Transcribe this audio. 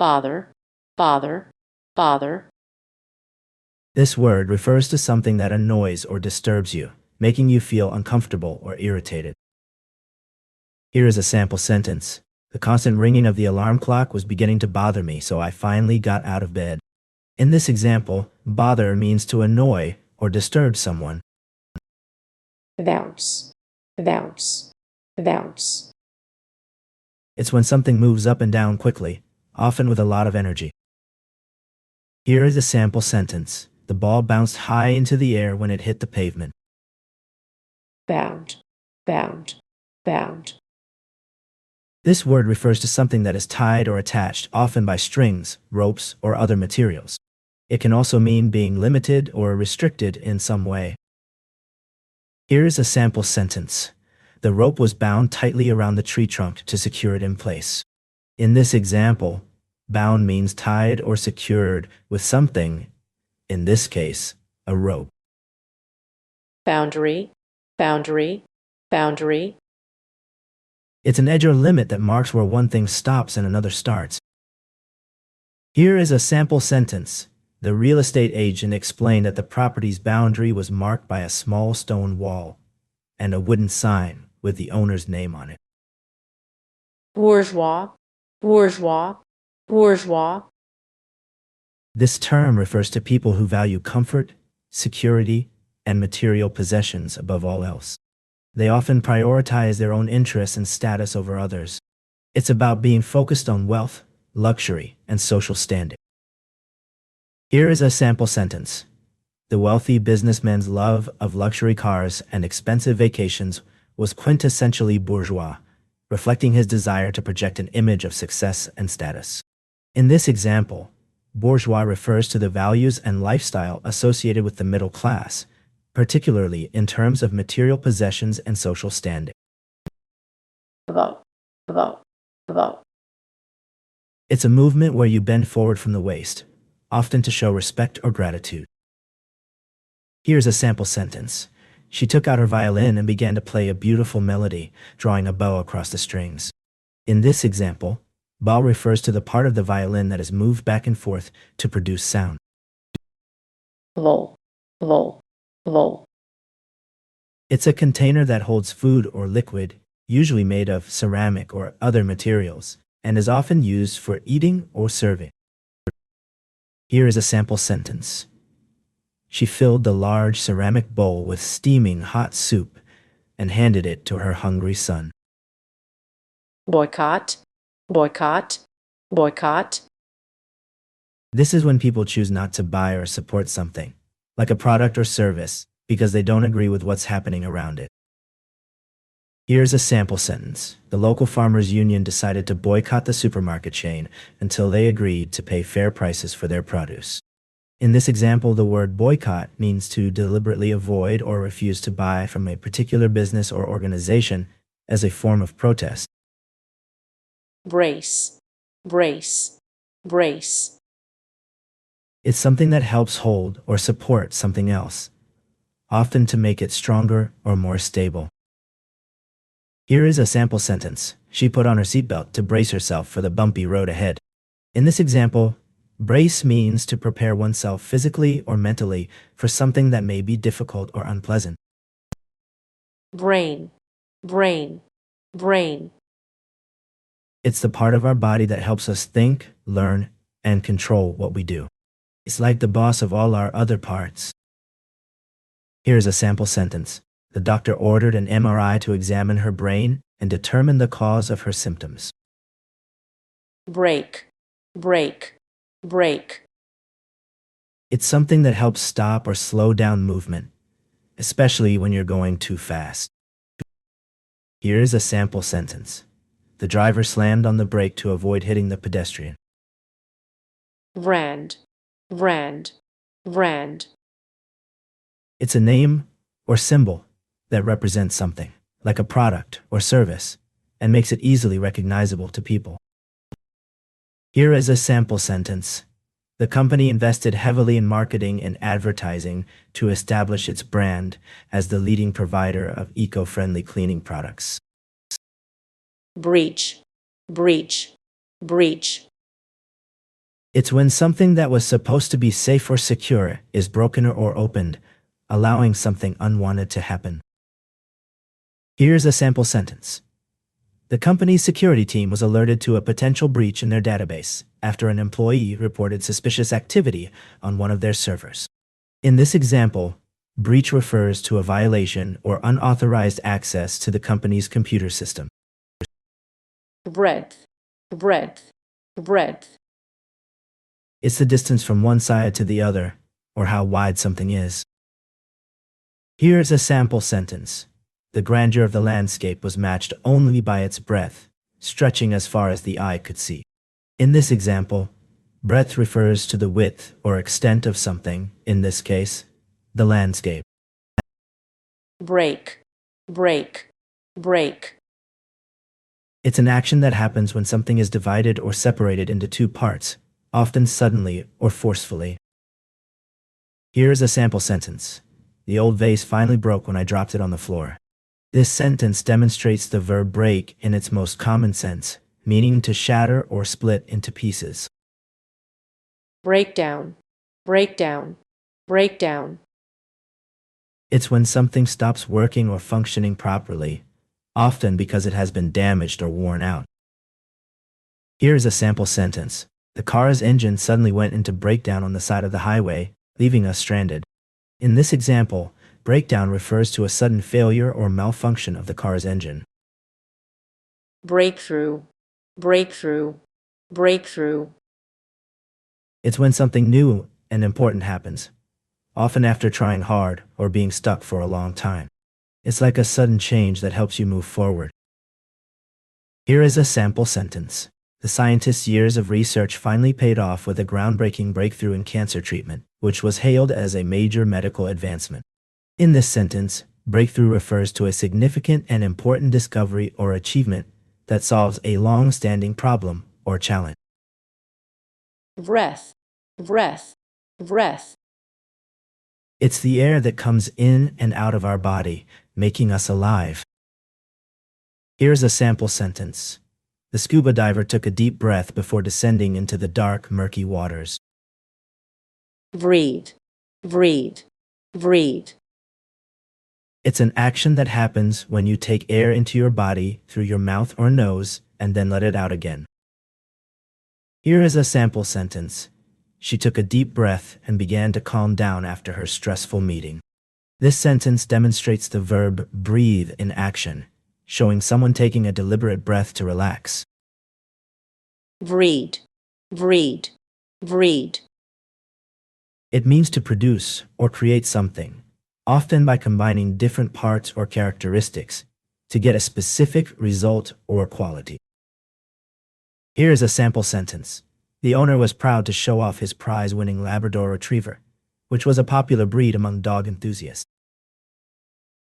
bother, bother, bother. This word refers to something that annoys or disturbs you, making you feel uncomfortable or irritated. Here is a sample sentence. The constant ringing of the alarm clock was beginning to bother me, so I finally got out of bed. In this example, bother means to annoy or disturb someone. Bounce, bounce, bounce. It's when something moves up and down quickly, often with a lot of energy. Here is a sample sentence. The ball bounced high into the air when it hit the pavement. Bound, bound, bound. This word refers to something that is tied or attached, often by strings, ropes, or other materials. It can also mean being limited or restricted in some way. Here is a sample sentence. The rope was bound tightly around the tree trunk to secure it in place. In this example, bound means tied or secured with something, in this case, a rope. Boundary, boundary, boundary. It's an edge or limit that marks where one thing stops and another starts. Here is a sample sentence. The real estate agent explained that the property's boundary was marked by a small stone wall and a wooden sign with the owner's name on it. Bourgeois, bourgeois, bourgeois. This term refers to people who value comfort, security, and material possessions above all else. They often prioritize their own interests and status over others. It's about being focused on wealth, luxury, and social standing. Here is a sample sentence. The wealthy businessman's love of luxury cars and expensive vacations was quintessentially bourgeois, reflecting his desire to project an image of success and status. In this example, bourgeois refers to the values and lifestyle associated with the middle class, particularly in terms of material possessions and social standing. Vote, vote, vote. It's a movement where you bend forward from the waist, often to show respect or gratitude. Here's a sample sentence. She took out her violin and began to play a beautiful melody, drawing a bow across the strings. In this example, bow refers to the part of the violin that is moved back and forth to produce sound. Lol, lol, lol. It's a container that holds food or liquid, usually made of ceramic or other materials, and is often used for eating or serving. Here is a sample sentence. She filled the large ceramic bowl with steaming hot soup and handed it to her hungry son. Boycott, boycott, boycott. This is when people choose not to buy or support something, like a product or service, because they don't agree with what's happening around it. Here's a sample sentence. The local farmers' union decided to boycott the supermarket chain until they agreed to pay fair prices for their produce. In this example, the word boycott means to deliberately avoid or refuse to buy from a particular business or organization as a form of protest. Brace, brace, brace. It's something that helps hold or support something else, often to make it stronger or more stable. Here is a sample sentence. She put on her seatbelt to brace herself for the bumpy road ahead. In this example, brace means to prepare oneself physically or mentally for something that may be difficult or unpleasant. Brain, brain, brain. It's the part of our body that helps us think, learn, and control what we do. It's like the boss of all our other parts. Here's a sample sentence. The doctor ordered an MRI to examine her brain and determine the cause of her symptoms. Break, break, break. It's something that helps stop or slow down movement, especially when you're going too fast. Here's a sample sentence. The driver slammed on the brake to avoid hitting the pedestrian. Rand, rand, rand. It's a name or symbol that represents something, like a product or service, and makes it easily recognizable to people. Here is a sample sentence. The company invested heavily in marketing and advertising to establish its brand as the leading provider of eco-friendly cleaning products. Breach, breach, breach. It's when something that was supposed to be safe or secure is broken or opened, allowing something unwanted to happen. Here's a sample sentence. The company's security team was alerted to a potential breach in their database after an employee reported suspicious activity on one of their servers. In this example, breach refers to a violation or unauthorized access to the company's computer system. breadth, breadth, breadth, It's the distance from one side to the other, or how wide something is. Here's a sample sentence. The grandeur of the landscape was matched only by its breadth, stretching as far as the eye could see. In this example, breadth refers to the width or extent of something, in this case, the landscape. break, break, break, It's an action that happens when something is divided or separated into two parts, often suddenly or forcefully. Here's a sample sentence. The old vase finally broke when I dropped it on the floor. This sentence demonstrates the verb break in its most common sense, meaning to shatter or split into pieces. breakdown, breakdown, breakdown, It's when something stops working or functioning properly, often because it has been damaged or worn out. Here's a sample sentence. The car's engine suddenly went into breakdown on the side of the highway, leaving us stranded. In this example, breakdown refers to a sudden failure or malfunction of the car's engine. breakthrough, breakthrough, breakthrough, It's when something new and important happens, often after trying hard or being stuck for a long time. It's like a sudden change that helps you move forward. Here is a sample sentence. The scientists' years of research finally paid off with a groundbreaking breakthrough in cancer treatment, which was hailed as a major medical advancement. In this sentence, breakthrough refers to a significant and important discovery or achievement that solves a long-standing problem or challenge. breath, breath, breath, It's the air that comes in and out of our body, making us alive. Here's a sample sentence. The scuba diver took a deep breath before descending into the dark, murky waters. breathe, breathe, breathe, It's an action that happens when you take air into your body through your mouth or nose and then let it out again. Here is a sample sentence. She took a deep breath and began to calm down after her stressful meeting. This sentence demonstrates the verb breathe in action, showing someone taking a deliberate breath to relax. breed, breed, breed, It means to produce or create something, often by combining different parts or characteristics to get a specific result or quality. Here is a sample sentence. The owner was proud to show off his prize-winning Labrador Retriever, which was a popular breed among dog enthusiasts.